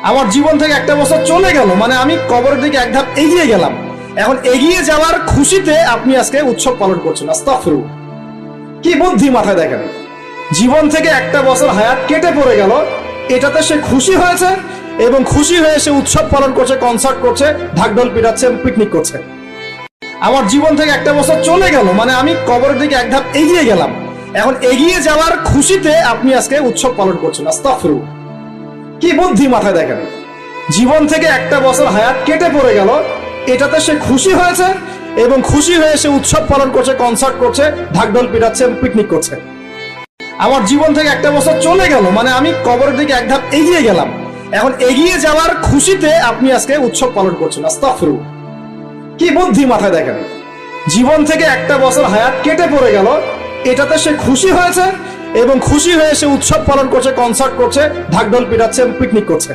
আমার জীবন থেকে একটা বছর চলে গেল, মানে আমি কবরের দিকে এক ধাপ এগিয়ে গেলাম। এখন এগিয়ে যাওয়ার খুশিতে আপনি আজকে উৎসব পালন করছেন। আস্তাগফিরুল্লাহ, কি বুদ্ধি মাথায় দেখেন। জীবন থেকে একটা বছর হায়াত কেটে পড়ে গেল, এটাতে সে খুশি হয়েছে এবং খুশি হয়ে সে উৎসব পালন করছে, কনসার্ট করছে, ঢাকঢোল পিটাচ্ছে, পিকনিক করছে। আমার জীবন থেকে একটা বছর চলে গেল, মানে আমি কবরের দিকে এক ধাপ এগিয়ে গেলাম। এখন এগিয়ে যাওয়ার খুশিতে আপনি আজকে উৎসব পালন করছেন। আস্তাগফিরুল্লাহ, কি বুদ্ধি মাথায় দেখেন। জীবন থেকে একটা বছর হায়াত কেটে পড়ে গেল, এটাতে সে খুশি হয়েছে এবং খুশি হয়ে সে উৎসব পালন করছে, কনসার্ট করছে, ঢাকঢোল পিটাচ্ছে, পিকনিক করছে। আমার জীবন থেকে একটা বছর চলে গেল, মানে আমি কবরের দিকে এক ধাপ এগিয়ে গেলাম। এখন এগিয়ে যাওয়ার খুশিতে আপনি আজকে উৎসব পালন করছেন। আস্তাগফিরুল্লাহ, কি বুদ্ধি মাথায় দেখেন। জীবন থেকে একটা বছর হায়াত কেটে পড়ে গেল, এটাতে সে খুশি হয়েছে এবং খুশি হয়ে সে উৎসব পালন করছে, কনসার্ট করছে, ঢাকঢোল পিটাচ্ছে, পিকনিক করছে।